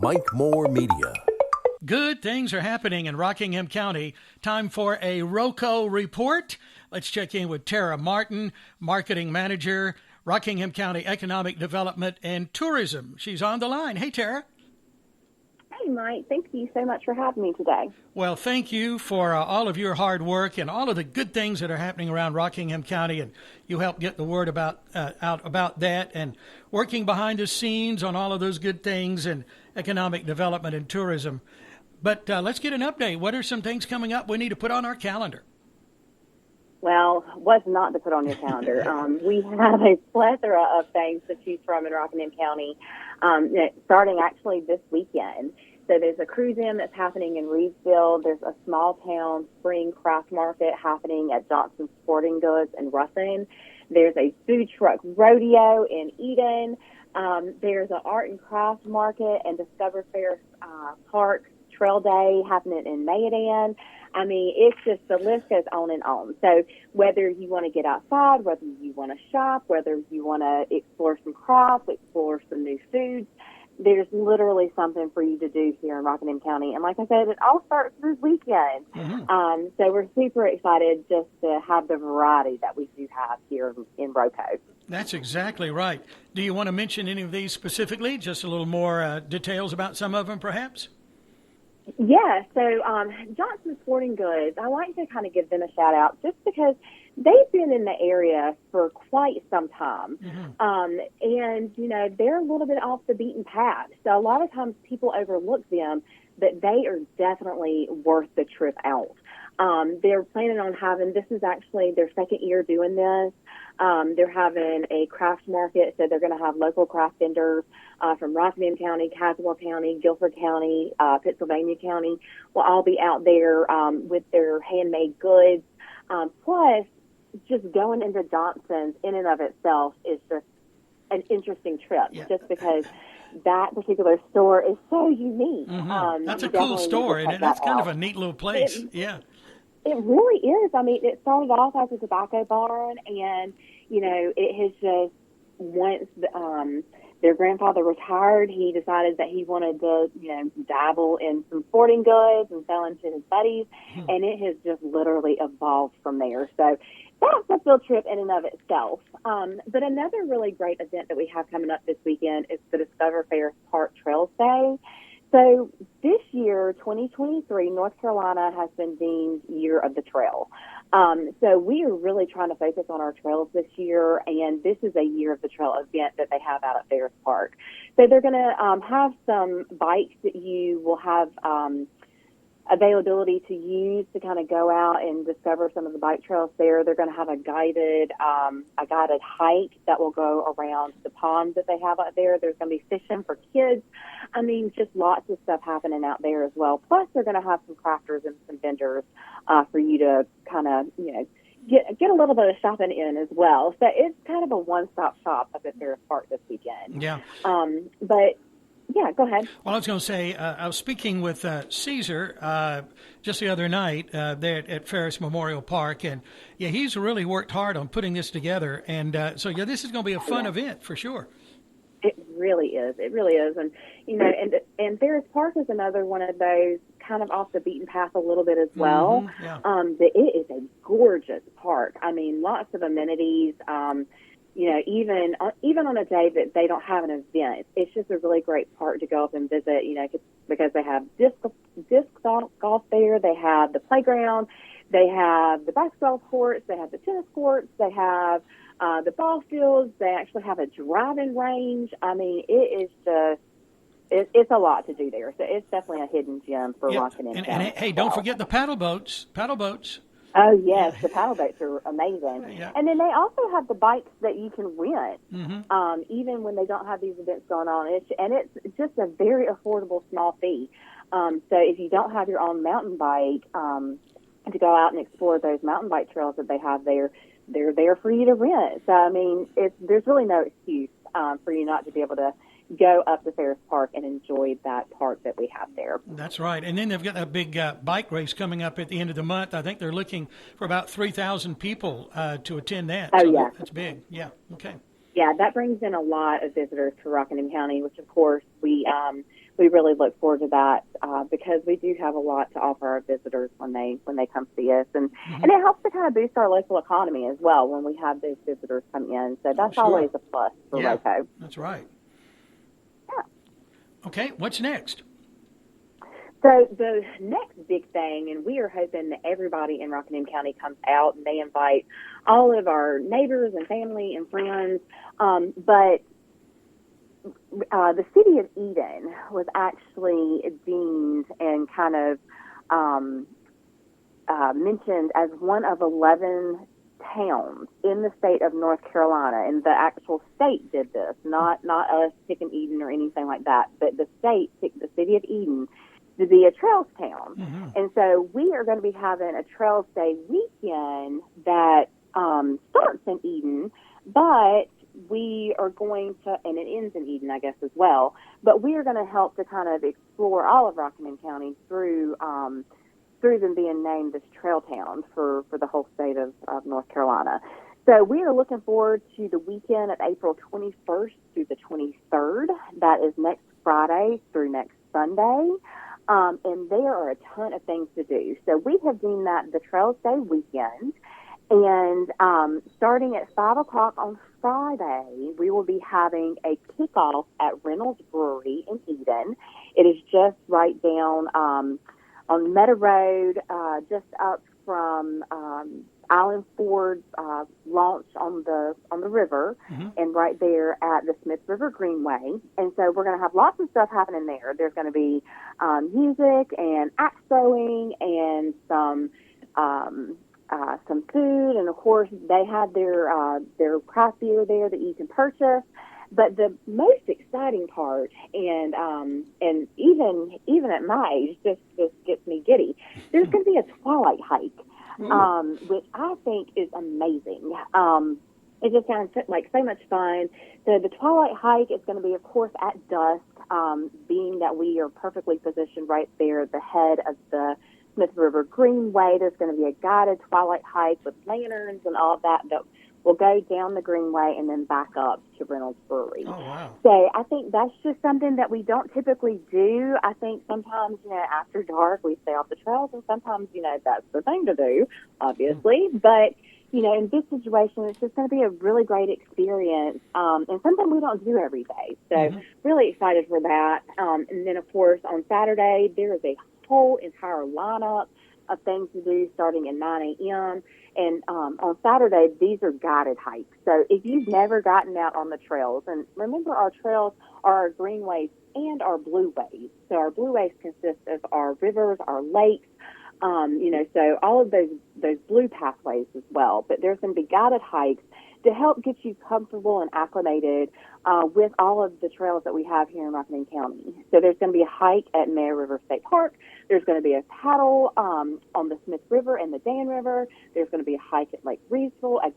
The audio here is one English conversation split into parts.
Mike Moore Media. Good things are happening in Rockingham County. Time for a RoCo report. Let's check in with Tara Martin, Marketing Manager, Rockingham County Economic Development and Tourism. She's on the line. Hey, Tara. Hey, Mike. Thank you so much for having me today. Well, thank you for all of your hard work and all of the good things that are happening around Rockingham County, and you help get the word out about that and working behind the scenes on all of those good things and economic development and tourism. But let's get an update. What are some things coming up we need to put on our calendar? Well, what's not to put on your calendar? We have a plethora of things to choose from in Rockingham County, starting actually this weekend. So there's a cruise-in that's happening in Reedsville. There's a small-town spring craft market happening at Johnson's Sporting Goods in Ruffin. There's a food truck rodeo in Eden. There's an art and craft market and Discover Fair Park Trail Day happening in Mayodan. I mean, it's just, the list goes on and on. So whether you want to get outside, whether you want to shop, whether you want to explore some crafts, explore some new foods, there's literally something for you to do here in Rockingham County. And like I said, it all starts this weekend. Mm-hmm. So we're super excited just to have the variety that we do have here in RoCo. That's exactly right. Do you want to mention any of these specifically? Just a little more details about some of them, perhaps? Yeah, so Johnson Sporting Goods, I like to kind of give them a shout out just because they've been in the area for quite some time. Mm-hmm. And, you know, they're a little bit off the beaten path. So a lot of times people overlook them, but they are definitely worth the trip out. They're planning on having, this is actually their second year doing this. They're having a craft market, so they're going to have local craft vendors from Rockingham County, Caswell County, Guilford County, Pennsylvania County will all be out there with their handmade goods. Plus, just going into Johnson's in and of itself is just an interesting trip, just because that particular store is so unique. Mm-hmm. That's a cool store, and that's kind of a neat little place. It really is. I mean, it started off as a tobacco barn, and, you know, it has just, once their grandfather retired, he decided that he wanted to, you know, dabble in some sporting goods and sell them to his buddies, and it has just literally evolved from there. So that's a field trip in and of itself. But another really great event that we have coming up this weekend is the Discover Fair Park Trails Day. So this year, 2023, North Carolina has been deemed Year of the Trail. So we are really trying to focus on our trails this year, and this is a Year of the Trail event that they have out at Ferris Park. So they're going to have some bikes that you will have availability to use to kind of go out and discover some of the bike trails there. They're going to have a guided hike that will go around the ponds that they have out there. There's going to be fishing for kids. I mean, just lots of stuff happening out there as well. Plus, they're going to have some crafters and some vendors for you to kind of, you know, get a little bit of shopping in as well. So it's kind of a one-stop shop up at Ferris Park this weekend. Yeah. But yeah, go ahead. Well, I was going to say, I was speaking with Caesar just the other night there at Ferris Memorial Park, and he's really worked hard on putting this together. And so this is going to be a fun event for sure. It really is. It really is. And, you know, and Ferris Park is another one of those kind of off the beaten path a little bit as well. Mm-hmm, yeah. It is a gorgeous park. I mean, lots of amenities. You know, even on a day that they don't have an event, it's just a really great park to go up and visit, you know, because they have disc golf there, they have the playground, they have the basketball courts, they have the tennis courts, they have the ball fields, they actually have a driving range. I mean, it is just, it's a lot to do there. So it's definitely a hidden gem for Rockingham County. And hey, don't forget the paddle boats. Oh, yes, the paddle boats are amazing. Yeah. And then they also have the bikes that you can rent, mm-hmm. Even when they don't have these events going on. It's just a very affordable small fee. So if you don't have your own mountain bike, to go out and explore those mountain bike trails that they have there, they're there for you to rent. So, I mean, there's really no excuse for you not to be able to go up to Ferris Park and enjoy that park that we have there. That's right. And then they've got a big bike race coming up at the end of the month. I think they're looking for about 3,000 people to attend that. Oh, so yeah. That's big. Yeah. Okay. Yeah, that brings in a lot of visitors to Rockingham County, which, of course, we we really look forward to that because we do have a lot to offer our visitors when they come see us, and it helps to kind of boost our local economy as well when we have those visitors come in. So that's always a plus for RoCo. That's right. Yeah. Okay, what's next? So the next big thing, and we are hoping that everybody in Rockingham County comes out and they invite all of our neighbors and family and friends. But the city of Eden was actually deemed and kind of mentioned as one of 11 towns in the state of North Carolina, and the actual state did this, not us picking Eden or anything like that, but the state picked the city of Eden to be a Trails town. And so we are going to be having a Trails Day weekend that starts in Eden, but we are going to, and it ends in Eden, I guess, as well, but we are going to help to kind of explore all of Rockingham County through them being named this trail town for the whole state of North Carolina. So we are looking forward to the weekend of April 21st through the 23rd. That is next Friday through next Sunday. And there are a ton of things to do. So we have deemed that the Trails Day weekend. And starting at 5 o'clock on Friday, we will be having a kickoff at Reynolds Brewery in Eden. It is just right down on Meadow Road, just up from Island Ford's launch on the river, and right there at the Smith River Greenway. And so we're going to have lots of stuff happening there. There's going to be music and axe throwing and some food, and of course they have their craft beer there that you can purchase. But the most exciting part, and even at my age, just gets me giddy. There's going to be a twilight hike, which I think is amazing. It just sounds like so much fun. So the twilight hike is going to be, of course, at dusk, being that we are perfectly positioned right there at the head of the Smith River Greenway. There's going to be a guided twilight hike with lanterns and all of that will go down the Greenway and then back up to Reynolds Brewery. Oh, wow. So I think that's just something that we don't typically do. I think sometimes, after dark we stay off the trails, and sometimes, that's the thing to do, obviously. But, in this situation, it's just going to be a really great experience, and something we don't do every day. So really excited for that. And then, of course, on Saturday, there is a whole entire lineup of things to do starting at 9 a.m. And on Saturday, these are guided hikes. So if you've never gotten out on the trails, and remember our trails are our greenways and our blueways. So our blueways consist of our rivers, our lakes, so all of those blue pathways as well. But there's going to be guided hikes to help get you comfortable and acclimated with all of the trails that we have here in Rockingham County. So there's going to be a hike at Mare River State Park. There's going to be a paddle on the Smith River and the Dan River. There's going to be a hike at Lake Reedsville, a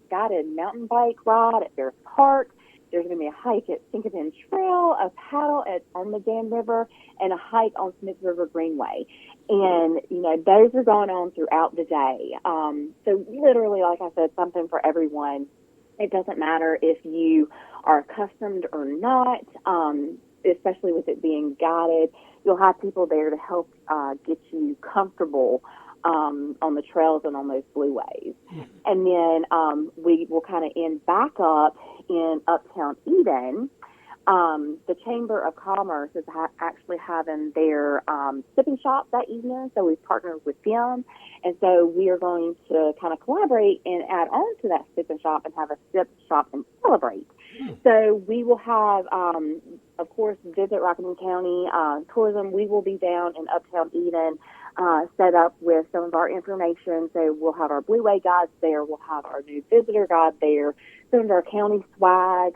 guided mountain bike ride at Ferris Park. There's going to be a hike at Pinkerton Trail, a paddle on the Dan River, and a hike on Smith River Greenway. And, those are going on throughout the day. So literally, like I said, something for everyone. It doesn't matter if you are accustomed or not, especially with it being guided. You'll have people there to help get you comfortable on the trails and on those blueways. And then we will kind of end back up in Uptown Eden. The Chamber of Commerce is actually having their sipping shop that evening, so we've partnered with them. And so we are going to kind of collaborate and add on to that sipping shop and have a sip shop and celebrate. So we will have, of course, Visit Rockingham County Tourism. We will be down in Uptown Eden, set up with some of our information. So we'll have our Blue Way guides there. We'll have our new visitor guide there, some of our county swag.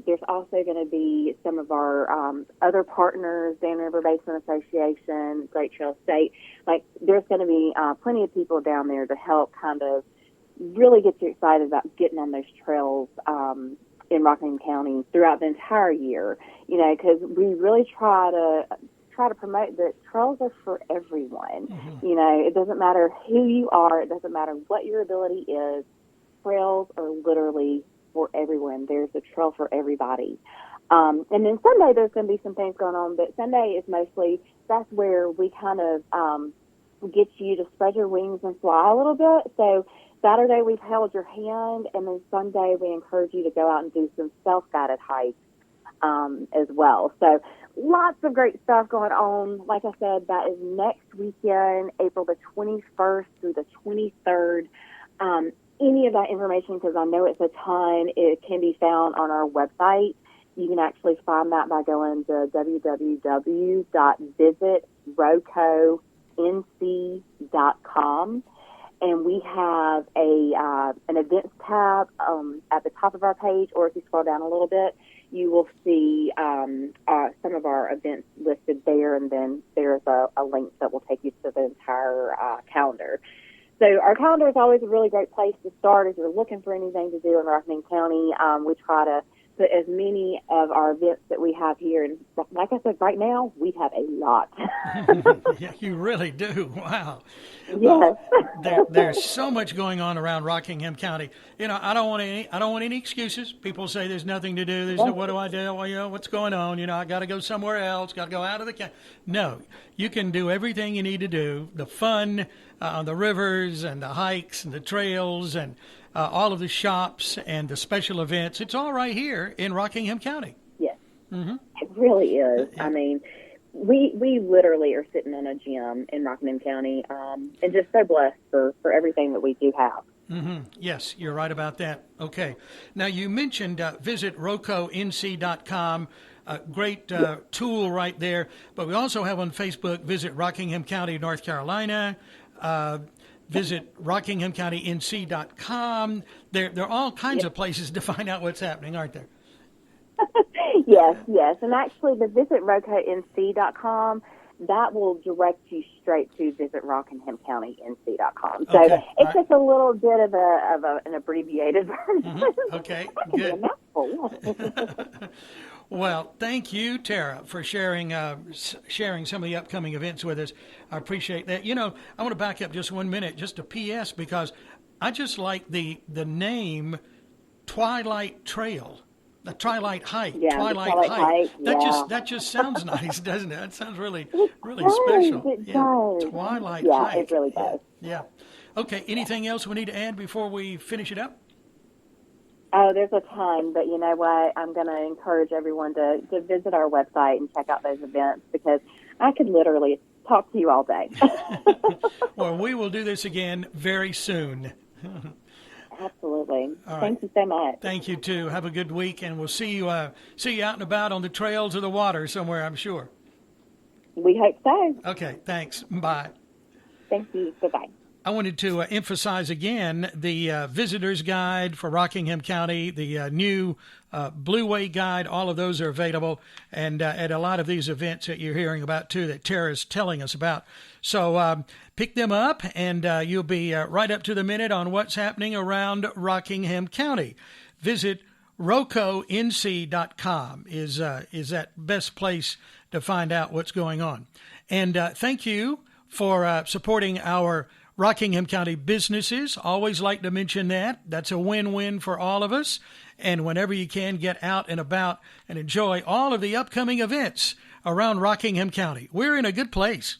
There's also going to be some of our other partners, Dan River Basin Association, Great Trail State. There's going to be plenty of people down there to help kind of really get you excited about getting on those trails in Rockingham County throughout the entire year. Because we really try to promote that trails are for everyone. It doesn't matter who you are. It doesn't matter what your ability is. Trails are literally for everyone. There's a trail for everybody. And then Sunday, there's going to be some things going on, but Sunday is mostly, that's where we kind of get you to spread your wings and fly a little bit. So Saturday, we've held your hand, and then Sunday, we encourage you to go out and do some self-guided hikes as well. So lots of great stuff going on. Like I said, that is next weekend, April the 21st through the 23rd. Any of that information, because I know it's a ton, it can be found on our website. You can actually find that by going to www.visitroconc.com. And we have an events tab at the top of our page, or if you scroll down a little bit, you will see some of our events listed there, and then there's a link that will take you to the entire calendar. So our calendar is always a really great place to start if you're looking for anything to do in Rockingham County. We try to put as many of our events that we have here, and like I said, right now we have a lot. Yeah, you really do. Wow. Yes. There's so much going on around Rockingham County. You know, I don't want any excuses. People say there's nothing to do. There's no, what do I do? Well, you know, what's going on? You know, I got to go somewhere else. Got to go out of the county. No, you can do everything you need to do. The fun on the rivers and the hikes and the trails and all of the shops and the special events. It's all right here in Rockingham County. Yes, mm-hmm. It really is. Yeah. I mean, we literally are sitting in a gym in Rockingham County, and just so blessed for everything that we do have. Mm-hmm. Yes, you're right about that. Okay. Now, you mentioned visit RoCoNC.com. A great tool right there. But we also have on Facebook, visit Rockingham County, North Carolina. Visit RockinghamCountyNC.com. There are all kinds of places to find out what's happening, aren't there? Yes. And actually, the visit RoCoNC.com, that will direct you straight to visit RockinghamCountyNC.com. So okay. It's just a little bit of an abbreviated version. Mm-hmm. Okay, good. A Well, thank you, Tara, for sharing some of the upcoming events with us. I appreciate that. You know, I want to back up just 1 minute, just a PS, because I just like the name Twilight Trail, the Twilight Hike. Yeah, Twilight Hike. That just sounds nice, doesn't it? That sounds really special. It does. Twilight yeah, Hike. It really does. Yeah. Okay. Anything else we need to add before we finish it up? Oh, there's a ton, but you know what? I'm going to encourage everyone to visit our website and check out those events, because I could literally talk to you all day. Well, we will do this again very soon. Absolutely. All right. Thank you so much. Thank you, too. Have a good week, and we'll see you out and about on the trails of the water somewhere, I'm sure. We hope so. Okay, thanks. Bye. Thank you. Goodbye. I wanted to emphasize again the visitor's guide for Rockingham County, the new Blue Way guide. All of those are available, and at a lot of these events that you're hearing about, too, that Tara's telling us about. So pick them up, and you'll be right up to the minute on what's happening around Rockingham County. Visit RoCoNC.com is that best place to find out what's going on. And thank you for supporting our Rockingham County businesses. Always like to mention that. That's a win-win for all of us. And whenever you can, get out and about and enjoy all of the upcoming events around Rockingham County. We're in a good place.